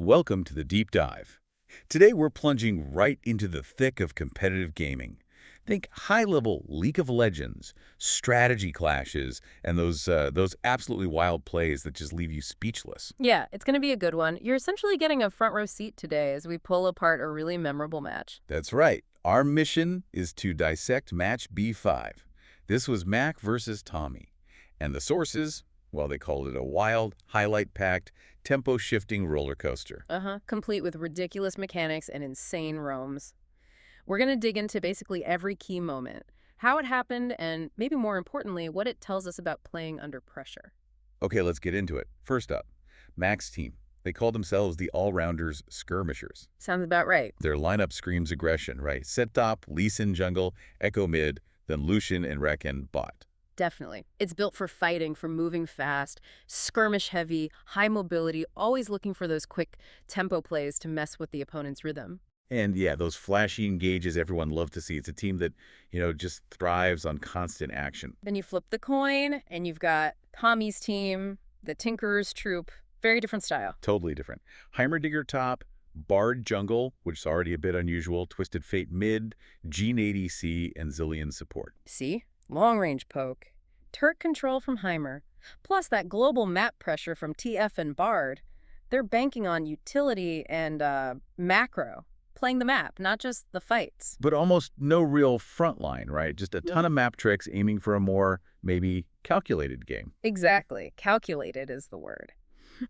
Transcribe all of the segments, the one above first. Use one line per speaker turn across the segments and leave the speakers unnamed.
Welcome to the Deep Dive. Today we're plunging right into the thick of competitive gaming. Think high-level League of Legends, strategy clashes, and those absolutely wild plays that just leave you speechless.
Yeah, it's going to be a good one. You're essentially getting a front row seat today as we pull apart a really memorable match.
That's right. Our mission is to dissect match B5. This was Mac versus Tommy. And the sources, well, they called it a wild, highlight-packed, tempo-shifting roller coaster.
Complete with ridiculous mechanics and insane roams. We're going to dig into basically every key moment, how it happened, and maybe more importantly, what it tells us about playing under pressure.
Okay, let's get into it. First up, Mac's team. They call themselves the All-Rounders Skirmishers.
Sounds about right.
Their lineup screams aggression, right? Sett top, Lucian jungle, Ekko mid, then Lucian and Rakan bot.
Definitely. It's built for fighting, for moving fast, skirmish heavy, high mobility, always looking for those quick tempo plays to mess with the opponent's rhythm.
And yeah, those flashy engages everyone loves to see. It's a team that, just thrives on constant action.
Then you flip the coin, and you've got Tommy's team, the Tinkerer's troop. Very different style.
Totally different. Heimerdinger top, Bard jungle, which is already a bit unusual, Twisted Fate mid, Jhin ADC, and Zilean support.
See? Long-range poke. Turret control from Heimer. Plus that global map pressure from TF and Bard. They're banking on utility and macro. Playing the map, not just the fights.
But almost no real front line, right? Just a ton of map tricks aiming for a more, maybe, calculated game.
Exactly. Calculated is the word.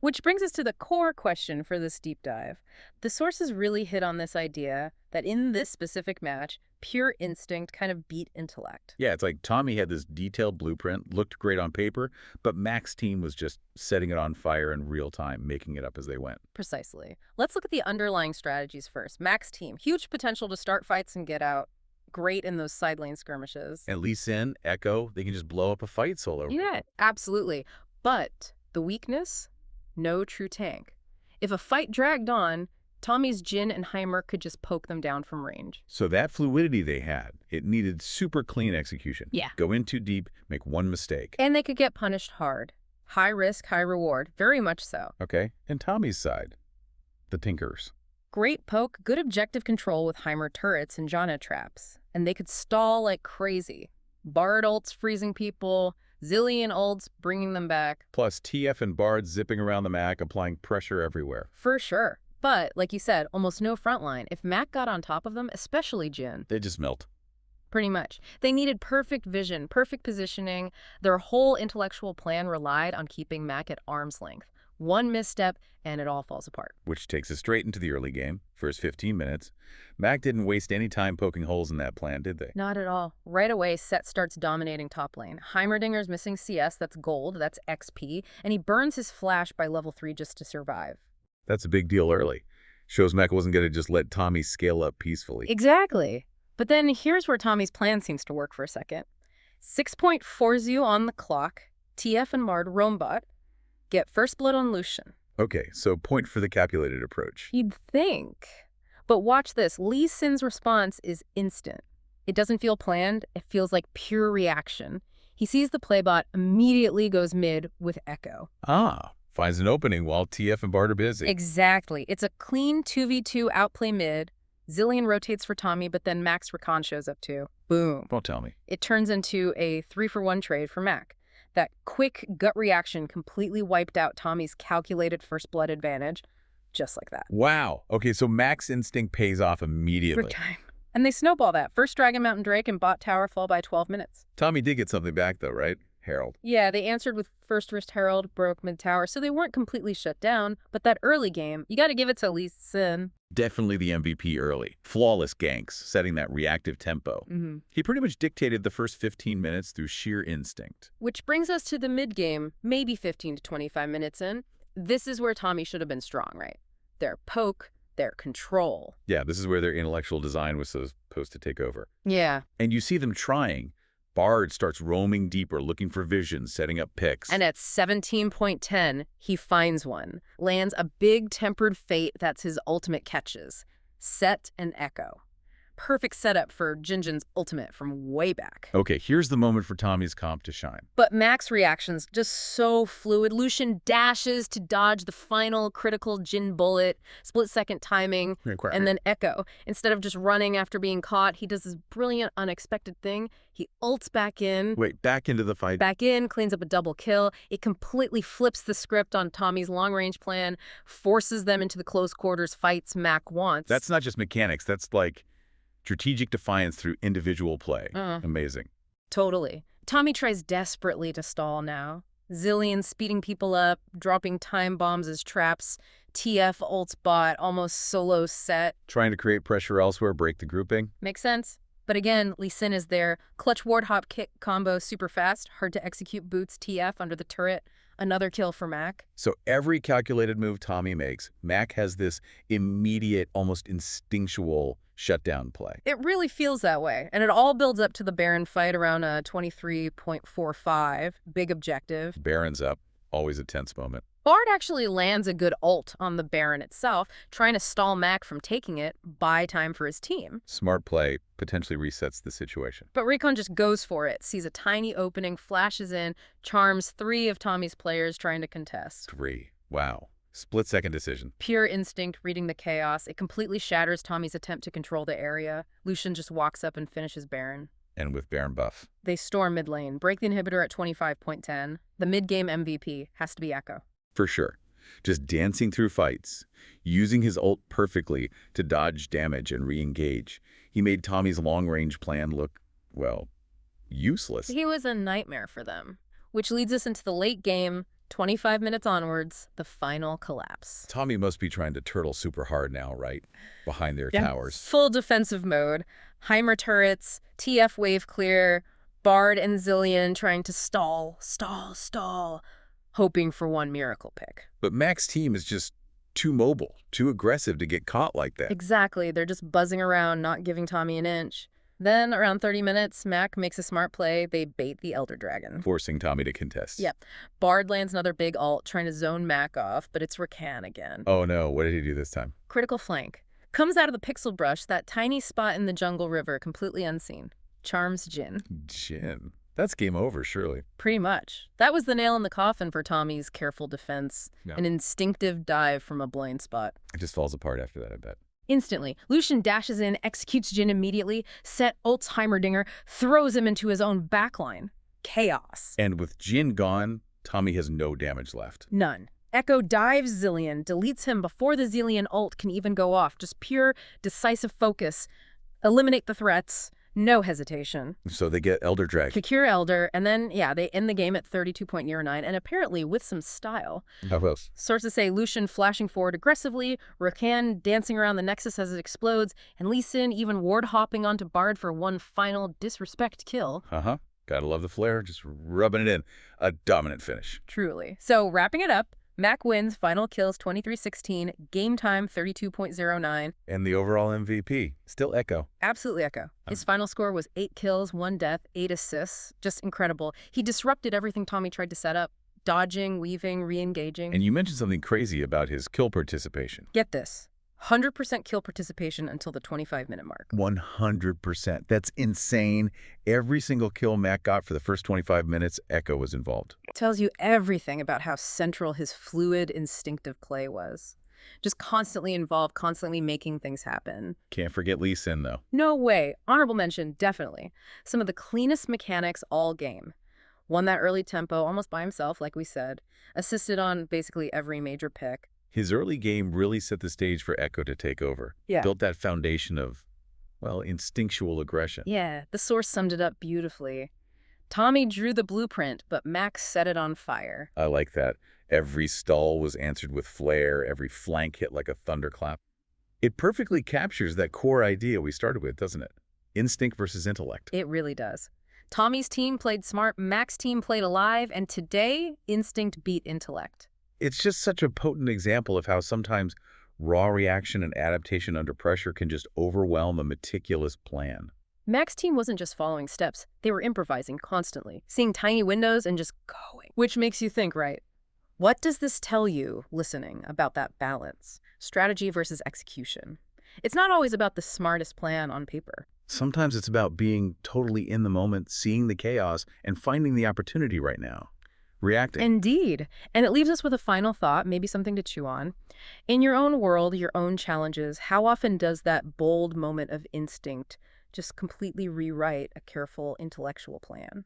Which brings us to the core question for this deep dive. The sources really hit on this idea that in this specific match, pure instinct kind of beat intellect.
Yeah, it's like Tommy had this detailed blueprint, looked great on paper, but Mac's team was just setting it on fire in real time, making it up as they went.
Precisely. Let's look at the underlying strategies first. Mac's team, huge potential to start fights and get out. Great in those side lane skirmishes.
And Lee Sin, Ekko, they can just blow up a fight solo.
Yeah, absolutely. But the weakness? No true tank. If a fight dragged on, Tommy's Jhin and Heimer could just poke them down from range.
So that fluidity they had, it needed super clean execution.
Yeah.
Go in too deep, make one mistake.
And they could get punished hard. High risk, high reward. Very much so.
Okay. And Tommy's side, the Tinkers.
Great poke, good objective control with Heimer turrets and Jhanna traps. And they could stall like crazy. Bard ults freezing people, Zilean ults bringing them back.
Plus TF and Bard zipping around the Mac, applying pressure everywhere.
For sure. But, like you said, almost no frontline. If Mac got on top of them, especially Jhin.
They just melt.
Pretty much. They needed perfect vision, perfect positioning. Their whole intellectual plan relied on keeping Mac at arm's length. One misstep, and it all falls apart.
Which takes us straight into the early game, first 15 minutes. Mac didn't waste any time poking holes in that plan, did they?
Not at all. Right away, Sett starts dominating top lane. Heimerdinger's missing CS, that's gold, that's XP, and he burns his flash by level 3 just to survive.
That's a big deal early. Shows Mac wasn't going to just let Tommy scale up peacefully.
Exactly. But then here's where Tommy's plan seems to work for a second. 6.40 on the clock, TF and Bard roam bot, get first blood on Lucian.
Okay, so point for the calculated approach.
You'd think. But watch this. Lee Sin's response is instant. It doesn't feel planned. It feels like pure reaction. He sees the playbot, immediately goes mid with Ekko.
Finds an opening while TF and Bard are busy.
Exactly. It's a clean 2v2 outplay mid. Zilean rotates for Tommy, but then Mac's Rakan shows up too. Boom.
Don't tell me.
It turns into a 3-for-1 trade for Mac. That quick gut reaction completely wiped out Tommy's calculated first blood advantage, just like that.
Wow. Okay, so Mac's instinct pays off immediately.
Big time. And they snowball that. First Dragon Mountain Drake and bot tower fall by 12 minutes.
Tommy did get something back though, right? Herald.
Yeah, they answered with first wrist Herald, broke mid-tower, so they weren't completely shut down. But that early game, you gotta give it to Lee Sin.
Definitely the MVP early. Flawless ganks, setting that reactive tempo. He pretty much dictated the first 15 minutes through sheer instinct.
Which brings us to the mid-game, maybe 15 to 25 minutes in. This is where Tommy should have been strong, right? Their poke, their control.
Yeah, this is where their intellectual design was supposed to take over.
Yeah.
And you see them trying. Bard starts roaming deeper, looking for vision, setting up picks.
And at 17.10, he finds one. Lands a big tempered fate that's his ultimate catches. Sett and Ekko. Perfect setup for Jhin ultimate from way back.
Okay, here's the moment for Tommy's comp to shine.
But Mac's reactions just so fluid. Lucian dashes to dodge the final critical Jhin bullet, split-second timing, and then Ekko. Instead of just running after being caught, he does this brilliant, unexpected thing. He ults back in.
Wait, back into the fight.
Back in, cleans up a double kill. It completely flips the script on Tommy's long-range plan, forces them into the close quarters fights Mac wants.
That's not just mechanics. That's like strategic defiance through individual play. Amazing.
Totally. Tommy tries desperately to stall now. Zilean speeding people up, dropping time bombs as traps. TF ults bot, almost solo Sett.
Trying to create pressure elsewhere, break the grouping.
Makes sense. But again, Lucian is there. Clutch ward hop kick combo super fast. Hard to execute boots TF under the turret. Another kill for Mac.
So every calculated move Tommy makes, Mac has this immediate, almost instinctual shutdown play.
It really feels that way. And it all builds up to the Baron fight around 23.45. Big objective.
Baron's up. Always a tense moment.
Bard actually lands a good ult on the Baron itself, trying to stall Mac from taking it, buy time for his team.
Smart play potentially resets the situation.
But Rakan just goes for it, sees a tiny opening, flashes in, charms 3 of Tommy's players trying to contest.
3. Wow. Split-second decision.
Pure instinct, reading the chaos. It completely shatters Tommy's attempt to control the area. Lucian just walks up and finishes Baron.
And with Baron buff.
They storm mid lane, break the inhibitor at 25.10. The mid-game MVP has to be Ekko.
For sure. Just dancing through fights, using his ult perfectly to dodge damage and re-engage. He made Tommy's long-range plan look, well, useless.
He was a nightmare for them, which leads us into the late game, 25 minutes onwards, the final collapse.
Tommy must be trying to turtle super hard now, right? Behind their towers.
Full defensive mode. Heimer turrets, TF wave clear, Bard and Zilean trying to stall, hoping for one miracle pick.
But Mac's team is just too mobile, too aggressive to get caught like that.
Exactly. They're just buzzing around, not giving Tommy an inch. Then, around 30 minutes, Mac makes a smart play. They bait the Elder Dragon.
Forcing Tommy to contest.
Yep. Bard lands another big ult, trying to zone Mac off, but it's Rakan again.
Oh no, what did he do this time?
Critical flank. Comes out of the pixel brush, that tiny spot in the jungle river, completely unseen. Charms Jhin.
Jhin. That's game over, surely.
Pretty much. That was the nail in the coffin for Tommy's careful defense.
Yeah.
An instinctive dive from a blind spot.
It just falls apart after that, I bet.
Instantly, Lucian dashes in, executes Jhin immediately, Sett ults Heimerdinger, throws him into his own backline. Chaos.
And with Jhin gone, Tommy has no damage left.
None. Ekko dives Zilean, deletes him before the Zilean ult can even go off. Just pure, decisive focus. Eliminate the threats. No hesitation.
So they get Elder Dragon.
Secure Elder, and then, they end the game at 32.09, and apparently with some style.
How else?
Sources say Lucian flashing forward aggressively, Rakan dancing around the Nexus as it explodes, and Lucian even ward-hopping onto Bard for one final disrespect kill.
Gotta love the flair, just rubbing it in. A dominant finish.
Truly. So, wrapping it up, Mac wins, final kills 23-16, game time 32.09.
And the overall MVP, still Ekko.
Absolutely Ekko. His final score was 8 kills, 1 death, 8 assists. Just incredible. He disrupted everything Tommy tried to set up. Dodging, weaving, re-engaging.
And you mentioned something crazy about his kill participation.
Get this. 100% kill participation until the 25-minute mark.
100%. That's insane. Every single kill Mac got for the first 25 minutes, Ekko was involved.
Tells you everything about how central his fluid, instinctive play was. Just constantly involved, constantly making things happen.
Can't forget Lucian, though.
No way. Honorable mention, definitely. Some of the cleanest mechanics all game. Won that early tempo almost by himself, like we said. Assisted on basically every major pick.
His early game really set the stage for Ekko to take over.
Yeah.
Built that foundation of, well, instinctual aggression.
Yeah, the source summed it up beautifully. Tommy drew the blueprint, but Max set it on fire.
I like that. Every stall was answered with flair, every flank hit like a thunderclap. It perfectly captures that core idea we started with, doesn't it? Instinct versus intellect.
It really does. Tommy's team played smart, Mac's team played alive, and today, instinct beat intellect.
It's just such a potent example of how sometimes raw reaction and adaptation under pressure can just overwhelm a meticulous plan.
Mac's team wasn't just following steps, they were improvising constantly, seeing tiny windows and just going. Which makes you think, right? What does this tell you, listening, about that balance? Strategy versus execution. It's not always about the smartest plan on paper.
Sometimes it's about being totally in the moment, seeing the chaos, and finding the opportunity right now. Reacting.
Indeed. And it leaves us with a final thought, maybe something to chew on. In your own world, your own challenges, how often does that bold moment of instinct just completely rewrite a careful intellectual plan?